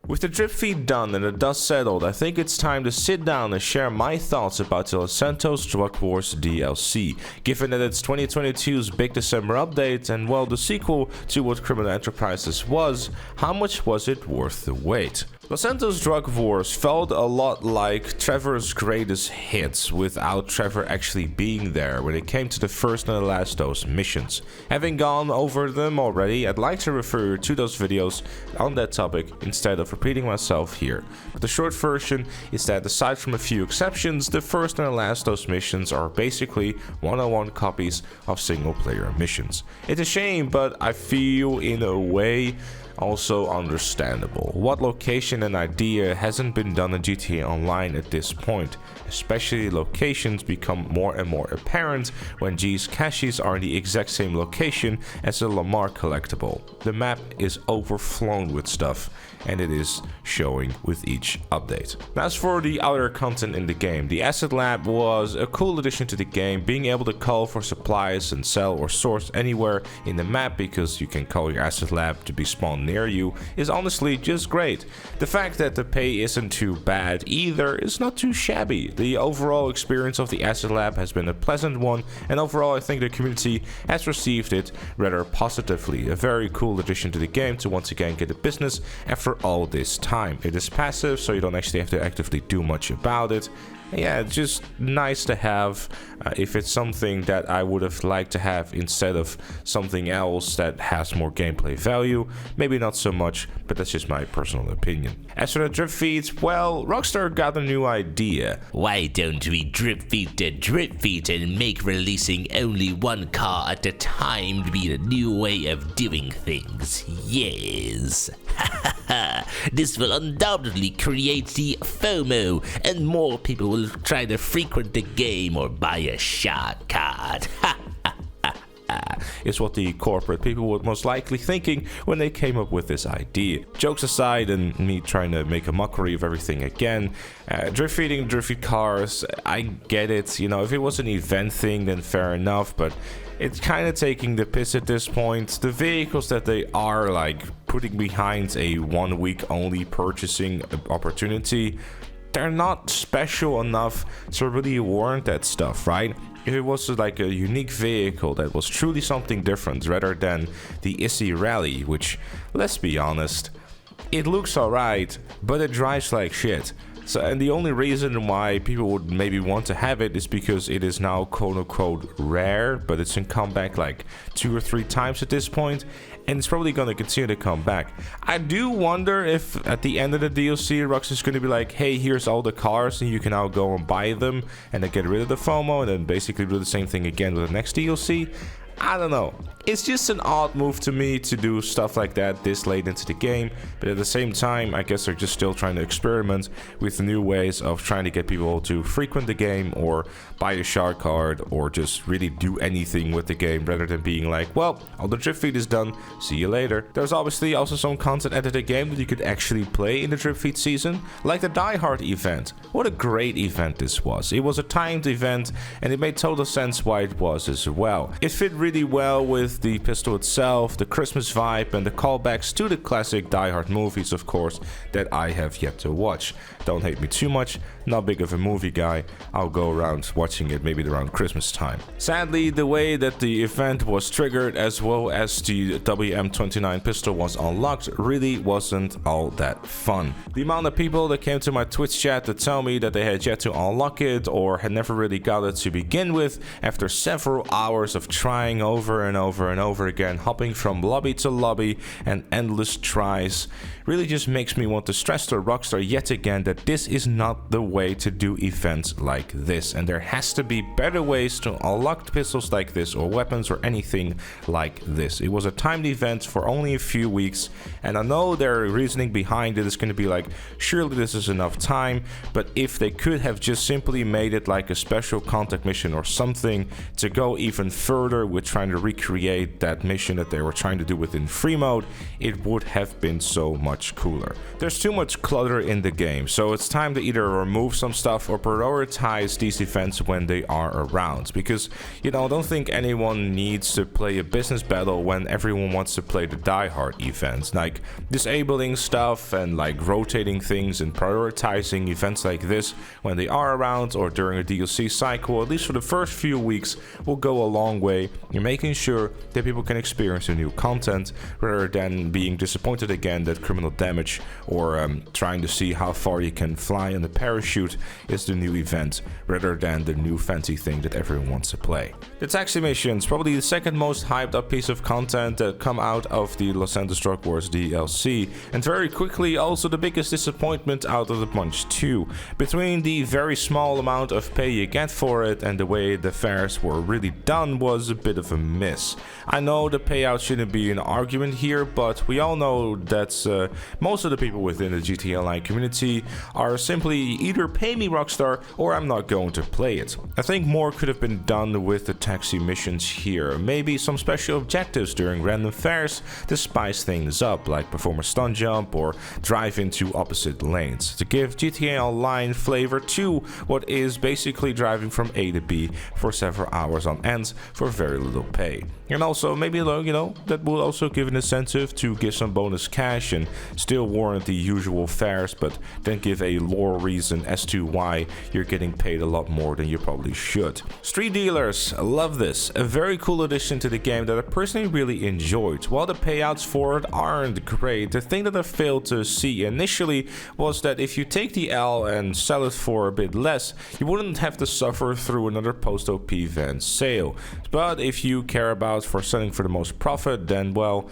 With the drip feed done and the dust settled, I think it's time to sit down and share my thoughts about the Santos Drug Wars DLC, given that it's 2022's big December update and, well, the sequel to what Criminal Enterprises was. How much was it worth the wait? Los Santos Drug Wars felt a lot like Trevor's greatest hits without Trevor actually being there when it came to the first and the last dose missions. Having gone over them already, I'd like to refer to those videos on that topic instead of repeating myself here. But the short version is that aside from a few exceptions, the first and the last dose missions are basically one-on-one copies of single player missions. It's a shame, but I feel in a way also understandable. What location and idea hasn't been done in GTA Online at this point? Especially locations become more and more apparent when G's caches are in the exact same location as the Lamar collectible. The map is overflown with stuff, and it is showing with each update. As for the other content in the game, the Asset Lab was a cool addition to the game, being able to call for supplies and sell or source anywhere in the map because you can call your Asset Lab to be spawned near you is honestly just great. The fact that the pay isn't too bad either is not too shabby. The overall experience of the Asset Lab has been a pleasant one, and overall I think the community has received it rather positively. A very cool addition to the game to once again get a business after all this time. It is passive, so you don't actually have to actively do much about it. Yeah, it's just nice to have if it's something that I would have liked to have instead of something else that has more gameplay value. Maybe not so much, but that's just my personal opinion. As for the drip feeds, well, Rockstar got a new idea. Why don't we drip feed the drip feed and make releasing only one car at a time to be the new way of doing things? Yes. This will undoubtedly create the FOMO, and more people will try to frequent the game or buy a shortcut. Is what the corporate people were most likely thinking when they came up with this idea. Jokes aside, and me trying to make a mockery of everything again, drip feeding drip feed cars, I get it. You know, if it was an event thing, then fair enough, but it's kind of taking the piss at this point. The vehicles that they are like putting behind a 1 week only purchasing opportunity, they're not special enough to really warrant that stuff, right? If it was like a unique vehicle that was truly something different rather than the Issy Rally, which, let's be honest, it looks alright, but it drives like shit. So, and the only reason why people would maybe want to have it is because it is now quote-unquote rare, but it's in come back like 2 or 3 times at this point, and it's probably going to continue to come back. I do wonder if at the end of the DLC, Rockstar's going to be like, hey, here's all the cars, and you can now go and buy them, and then get rid of the FOMO, and then basically do the same thing again with the next DLC. I don't know. It's just an odd move to me to do stuff like that this late into the game, but at the same time, I guess they're just still trying to experiment with new ways of trying to get people to frequent the game or buy a shard card or just really do anything with the game rather than being like, well, all the drip feed is done, see you later. There's obviously also some content added to the game that you could actually play in the drip feed season, like the Die Hard event. What a great event this was. It was a timed event and it made total sense why it was as well. It fit really well with the pistol itself, the Christmas vibe, and the callbacks to the classic Die Hard movies, of course, that I have yet to watch. Don't hate me too much, not big of a movie guy. I'll go around watching it maybe around Christmas time. Sadly, the way that the event was triggered as well as the WM29 pistol was unlocked really wasn't all that fun. The amount of people that came to my Twitch chat to tell me that they had yet to unlock it or had never really got it to begin with after several hours of trying over and over and over again, hopping from lobby to lobby and endless tries, really just makes me want to stress to Rockstar yet again that this is not the way to do events like this, and there has to be better ways to unlock pistols like this or weapons or anything like this. It was a timed event for only a few weeks, and I know their reasoning behind it is going to be like, surely this is enough time, but if they could have just simply made it like a special contact mission or something to go even further with trying to recreate that mission that they were trying to do within free mode, it would have been so much cooler. There's too much clutter in the game, so it's time to either remove some stuff or prioritize these events when they are around, because I don't think anyone needs to play a business battle when everyone wants to play the Die Hard events. Like disabling stuff and like rotating things and prioritizing events like this when they are around or during a DLC cycle, at least for the first few weeks, will go a long way in making sure that people can experience the new content rather than being disappointed again that criminal damage or trying to see how far you can fly in the parachute is the new event rather than the new fancy thing that everyone wants to play. The taxi missions, probably the second most hyped up piece of content that come out of the Los Santos Drug Wars DLC, and very quickly also the biggest disappointment out of the bunch too. Between the very small amount of pay you get for it and the way the fares were really done was a bit of a miss. I know the payout shouldn't be an argument here, but we all know that most of the people within the GTA Online community are simply either pay me Rockstar or I'm not going to play it. I think more could have been done with the taxi missions here. Maybe some special objectives during random fares to spice things up, like perform a stunt jump or drive into opposite lanes, to give GTA Online flavor to what is basically driving from A to B for several hours on end for very little pay. And also maybe that will also give an incentive to give some bonus cash and still warrant the usual fares, but then give a lore reason as to why you're getting paid a lot more than you probably should. Street dealers, love this. A very cool addition to the game that I personally really enjoyed. While the payouts for it aren't great, the thing that I failed to see initially was that if you take the L and sell it for a bit less, you wouldn't have to suffer through another post-OP van sale. But if you care about for selling for the most profit, then well,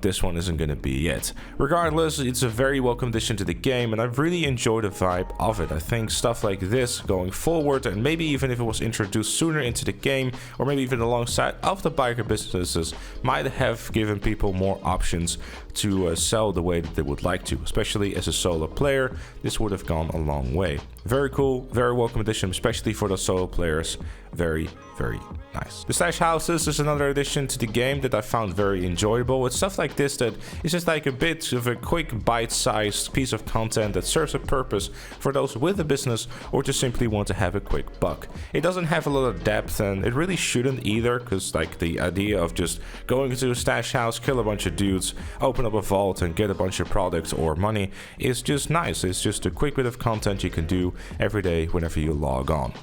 this one isn't going to be it. Regardless, it's a very welcome addition to the game and I've really enjoyed the vibe of it. I think stuff like this going forward, and maybe even if it was introduced sooner into the game or maybe even alongside of the biker businesses, might have given people more options to sell the way that they would like to. Especially as a solo player, this would have gone a long way. Very cool, very welcome addition, especially for the solo players. Very, very nice. The stash houses is another addition to the game that I found very enjoyable. It's stuff like this that is just like a bit of a quick bite-sized piece of content that serves a purpose for those with a business or just simply want to have a quick buck. It doesn't have a lot of depth and it really shouldn't either, because like the idea of just going into a stash house, kill a bunch of dudes, open up a vault and get a bunch of products or money is just nice. It's just a quick bit of content you can do every day whenever you log on.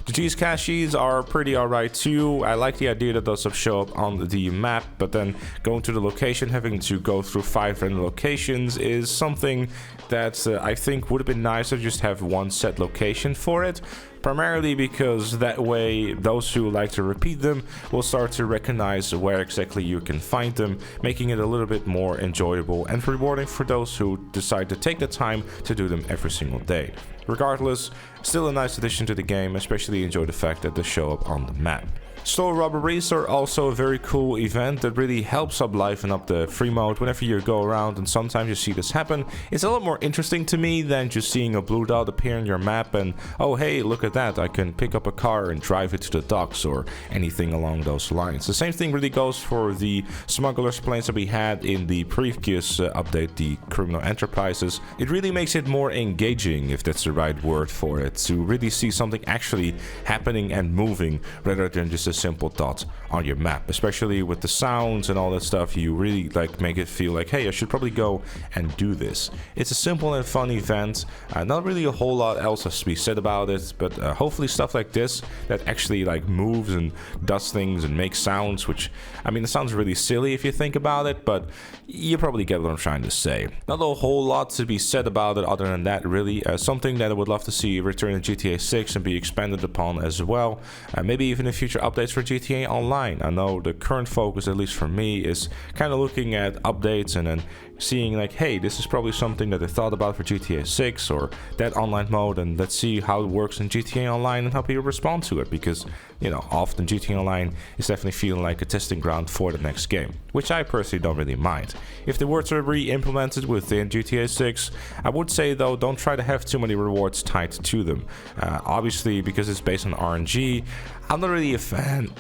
The cheese caches are pretty alright too. I like the idea that those show up on the map, but then going to the location, having to go through 5 random locations is something that I think would have been nicer to just have one set location for it. Primarily because that way those who like to repeat them will start to recognize where exactly you can find them, making it a little bit more enjoyable and rewarding for those who decide to take the time to do them every single day. Regardless, still a nice addition to the game, especially enjoy the fact that they show up on the map. Store robberies are also a very cool event that really helps up liven up the free mode whenever you go around, and sometimes you see this happen. It's a lot more interesting to me than just seeing a blue dot appear on your map and, oh hey, look at that, I can pick up a car and drive it to the docks or anything along those lines. The same thing really goes for the smugglers planes that we had in the previous update, the criminal enterprises. It really makes it more engaging, if that's the right word for it, to really see something actually happening and moving rather than just a simple dot on your map. Especially with the sounds and all that stuff, you really like make it feel like, hey, I should probably go and do this. It's a simple and fun event. Not really a whole lot else has to be said about it, but hopefully stuff like this that actually like moves and does things and makes sounds, which I mean, it sounds really silly if you think about it, but you probably get what I'm trying to say. Not a whole lot to be said about it other than that, really. Something that I would love to see return in GTA 6 and be expanded upon as well. Maybe even in future updates for GTA Online. I know the current focus, at least for me, is kind of looking at updates and then seeing like, hey, this is probably something that I thought about for GTA 6 or that online mode, and let's see how it works in GTA Online and how people respond to it, because, you know, often GTA Online is definitely feeling like a testing ground for the next game, which I personally don't really mind. If they were to re-implement it within GTA 6, I would say though, don't try to have too many rewards tied to them. Obviously, because it's based on RNG, I'm not really a fan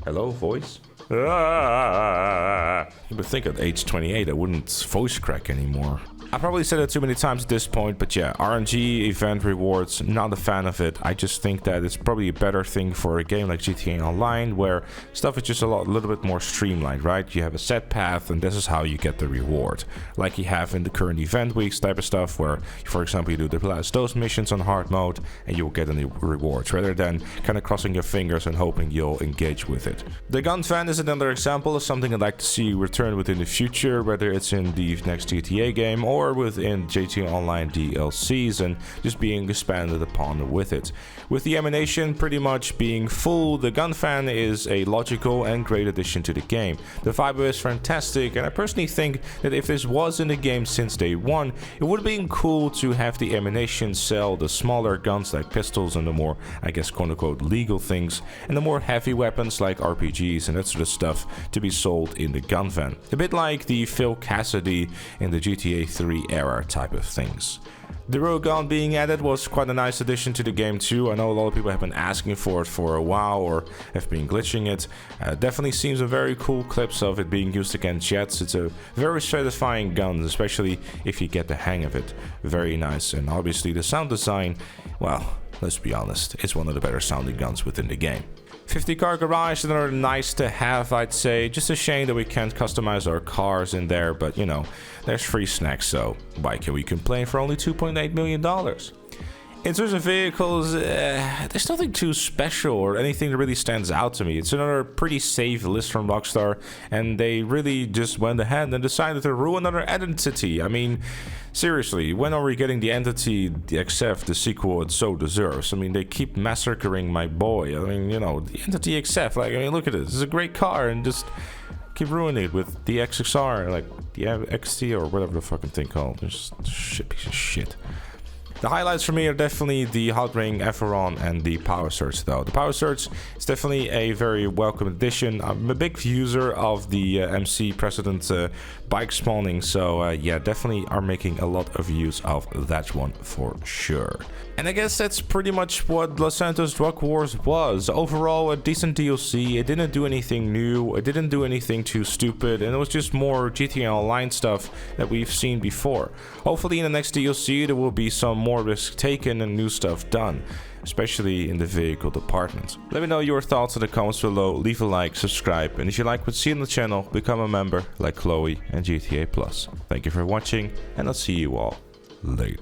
Hello, voice? You would think at age 28 I wouldn't voice crack anymore. I probably said it too many times at this point, but yeah, RNG, event rewards, not a fan of it. I just think that it's probably a better thing for a game like GTA Online, where stuff is just a little bit more streamlined, right? You have a set path, and this is how you get the reward. Like you have in the current event weeks type of stuff, where, for example, you do the blast those missions on hard mode, and you'll get any rewards, rather than kind of crossing your fingers and hoping you'll engage with it. The gun fan is another example of something I'd like to see return within the future, whether it's in the next GTA game or within GTA Online DLCs, and just being expanded upon with it. With the ammunition pretty much being full, the gun fan is a logical and great addition to the game. The vibe is fantastic, and I personally think that if this was in the game since day one, it would have been cool to have the ammunition sell the smaller guns like pistols and the more, I guess, quote-unquote legal things, and the more heavy weapons like RPGs and that sort of stuff to be sold in the gun van. A bit like the Phil Cassidy in the GTA 3 era type of things. The railgun being added was quite a nice addition to the game too. I know a lot of people have been asking for it for a while or have been glitching it. Definitely seems a very cool clips of it being used against jets. It's a very satisfying gun, especially if you get the hang of it. Very nice, and obviously the sound design, well, let's be honest, it's one of the better sounding guns within the game. 50 car garage is another nice to have, I'd say. Just a shame that we can't customize our cars in there, but you know, there's free snacks, so why can we complain for only $2.8 million? In terms of vehicles, there's nothing too special or anything that really stands out to me. It's another pretty safe list from Rockstar, and they really just went ahead and decided to ruin another entity. I mean, seriously, when are we getting the entity XF, the sequel it so deserves? I mean, they keep massacring my boy. I mean, you know, the entity XF, like, I mean, look at this. This is a great car, and just keep ruining it with the XXR, like the XT or whatever the fucking thing called. Just shit, piece of shit. The highlights for me are definitely the Hot Ring, Everon, and the Power Surge though. The Power Surge is definitely a very welcome addition. I'm a big user of the MC Precedent bike spawning, so yeah, definitely are making a lot of use of that one for sure. And I guess that's pretty much what Los Santos Drug Wars was. Overall, a decent DLC. It didn't do anything new, it didn't do anything too stupid, and it was just more GTA Online stuff that we've seen before. Hopefully in the next DLC there will be some more risk taken and new stuff done, especially in the vehicle department. Let me know your thoughts in the comments below, leave a like, subscribe, and if you like what you see on the channel, become a member like Chloe and GTA Plus. Thank you for watching, and I'll see you all later.